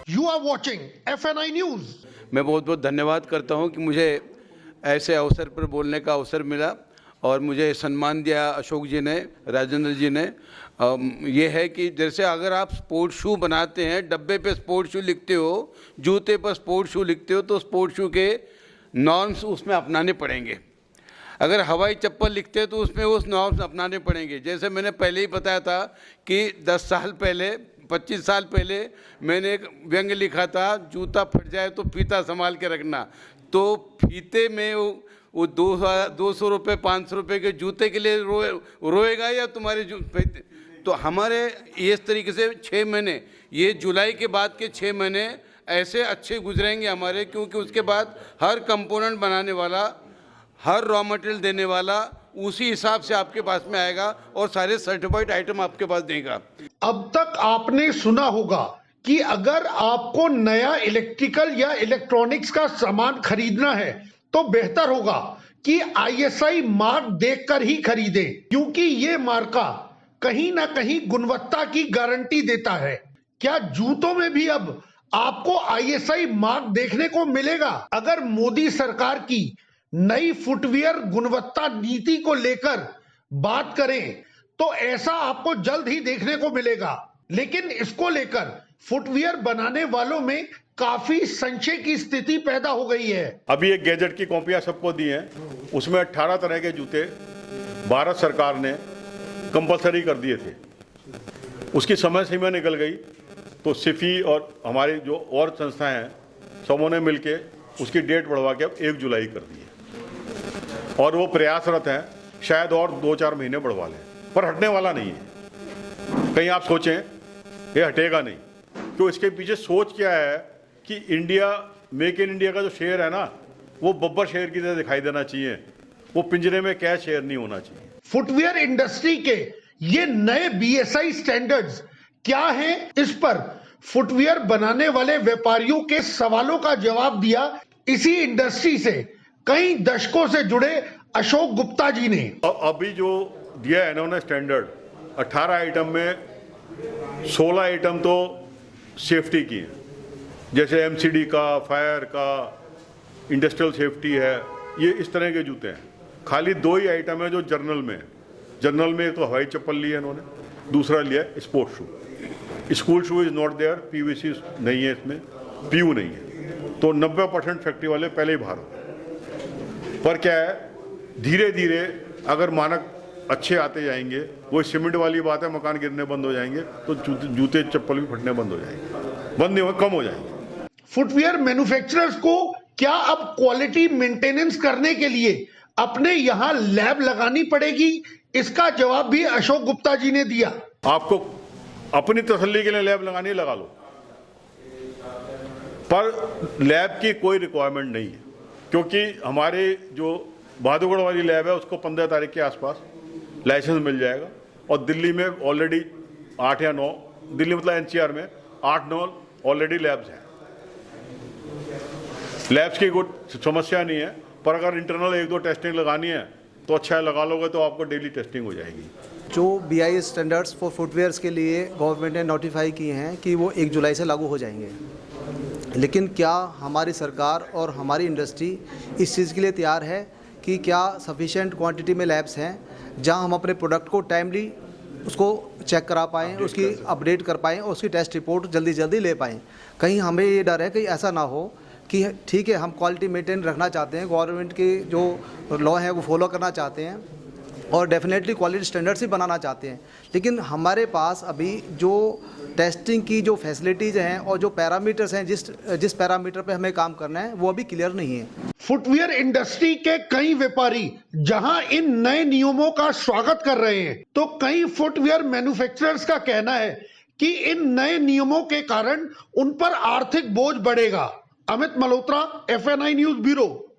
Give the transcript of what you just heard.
You are watching FNI News. मैं बहुत बहुत धन्यवाद करता हूं कि मुझे ऐसे अवसर पर बोलने का अवसर मिला और मुझे सम्मान दिया अशोक जी ने, राजेंद्र जी ने। ये है कि जैसे अगर आप स्पोर्ट शू बनाते हैं, डब्बे पे स्पोर्ट शू लिखते हो, जूते पर स्पोर्ट शू लिखते हो, तो स्पोर्ट शू के नॉर्म्स उसमें अपनाने पड़ेंगे। अगर हवाई चप्पल लिखते हैं तो उसमें वो नॉर्म्स अपनाने पड़ेंगे। जैसे मैंने पहले ही बताया था कि 10 साल पहले, 25 साल पहले मैंने एक व्यंग्य लिखा था, जूता फट जाए तो फीता संभाल के रखना। तो फीते में वो 200 रुपये 500 रुपये के जूते के लिए रोएगा या तुम्हारे तो हमारे इस तरीके से 6 महीने, ये जुलाई के बाद के 6 महीने ऐसे अच्छे गुजरेंगे हमारे, क्योंकि उसके बाद हर कंपोनेंट बनाने वाला, हर रॉ मटेरियल देने वाला उसी हिसाब से आपके पास में आएगा और सारे सर्टिफाइड आइटम आपके पास देगा। अब तक आपने सुना होगा कि अगर आपको नया इलेक्ट्रिकल या इलेक्ट्रॉनिक्स का सामान खरीदना है तो बेहतर होगा कि ISI मार्क देखकर ही खरीदें, क्योंकि ये मार्का कहीं ना कहीं गुणवत्ता की गारंटी देता है। क्या जूतों में भी अब आपको ISI मार्क देखने को मिलेगा? अगर मोदी सरकार की नई फुटवियर गुणवत्ता नीति को लेकर बात करें तो ऐसा आपको जल्द ही देखने को मिलेगा, लेकिन इसको लेकर फुटवियर बनाने वालों में काफी संशय की स्थिति पैदा हो गई है। अभी एक गैजेट की कॉपियां सबको दी हैं, उसमें 18 तरह के जूते भारत सरकार ने कंपलसरी कर दिए थे। उसकी समय सीमा निकल गई तो सिफी और हमारी जो और संस्थाएं हैं, सबों ने मिलके उसकी डेट बढ़वा के अब 1 जुलाई कर दी है और वो प्रयासरत हैं, शायद और 2-4 महीने बढ़वा लें, पर हटने वाला नहीं है। कहीं आप सोचें ये हटेगा नहीं, तो इसके पीछे सोच क्या है कि इंडिया, मेक इन इंडिया का जो शेर है ना, वो बब्बर शेर की तरह दिखाई देना चाहिए, वो पिंजरे में कैद शेर नहीं होना चाहिए। फुटवियर इंडस्ट्री के ये नए BSI स्टैंडर्ड्स क्या हैं, इस पर फुटवियर बनाने वाले व्यापारियों के सवालों का जवाब दिया इसी इंडस्ट्री से कई दशकों से जुड़े अशोक गुप्ता जी ने। अभी जो दिया है इन्होंने स्टैंडर्ड, 18 आइटम में 16 आइटम तो सेफ्टी की है, जैसे MCD का, फायर का, इंडस्ट्रियल सेफ्टी है, ये इस तरह के जूते हैं। खाली 2 ही आइटम है जो जर्नल में है। जर्नल में तो हवाई चप्पल ली है इन्होंने, दूसरा लिया sport shoe. School shoe is not there, PVC नहीं है इसमें, PU नहीं है, तो 90% फैक्ट्री वाले पहले ही बाहर हो गए। पर क्या है, धीरे धीरे अगर मानक अच्छे आते जाएंगे, वो सीमेंट वाली बात है, मकान गिरने बंद हो जाएंगे तो जूते चप्पल भी फटने बंद हो जाएंगे, बंद नहीं हो, कम हो जाएंगे। फुटवियर मैन्युफैक्चरर्स को क्या अब क्वालिटी मेंटेनेंस करने के लिए अपने यहां लैब लगानी पड़ेगी? इसका जवाब भी अशोक गुप्ता जी ने दिया। आपको अपनी तसल्ली के लिए लैब लगानी, लगा लो, पर लैब की कोई रिक्वायरमेंट नहीं है, क्योंकि हमारे जो बहादुरगढ़ वाली लैब है उसको 15 तारीख के आसपास लाइसेंस मिल जाएगा और दिल्ली में ऑलरेडी 8 या 9, दिल्ली मतलब NCR में 8-9 ऑलरेडी लैब्स हैं। लैब्स की कोई समस्या नहीं है, पर अगर इंटरनल 1-2 टेस्टिंग लगानी है तो अच्छा है, लगा लोगे तो आपको डेली टेस्टिंग हो जाएगी। जो BIS स्टैंडर्ड्स फॉर फुटवेयर्स के लिए गवर्नमेंट ने नोटिफाई किए हैं कि वो 1 जुलाई से लागू हो जाएंगे, लेकिन क्या हमारी सरकार और हमारी इंडस्ट्री इस चीज़ के लिए तैयार है कि क्या सफिशिएंट क्वांटिटी में लैब्स हैं जहां हम अपने प्रोडक्ट को टाइमली उसको चेक करा पाएँ, उसकी अपडेट कर पाएँ और उसकी टेस्ट रिपोर्ट जल्दी ले पाएँ? कहीं हमें ये डर है कि ऐसा ना हो कि ठीक है हम क्वालिटी मेंटेन रखना चाहते हैं, गवर्नमेंट के जो लॉ है वो फॉलो करना चाहते हैं और डेफिनेटली क्वालिटी स्टैंडर्ड्स ही बनाना चाहते हैं, लेकिन हमारे पास अभी जो टेस्टिंग की जो फैसिलिटीज़ हैं और जो पैरामीटर्स हैं, जिस पैरामीटर पे हमें काम करना है वो अभी क्लियर नहीं है। फुटवियर इंडस्ट्री के कई व्यापारी जहां इन नए नियमों का स्वागत कर रहे हैं, तो कई फुटवियर मैन्युफैक्चरर्स का कहना है कि इन नए नियमों के कारण उन पर आर्थिक बोझ बढ़ेगा। Amit Malhotra, FNI news bureau.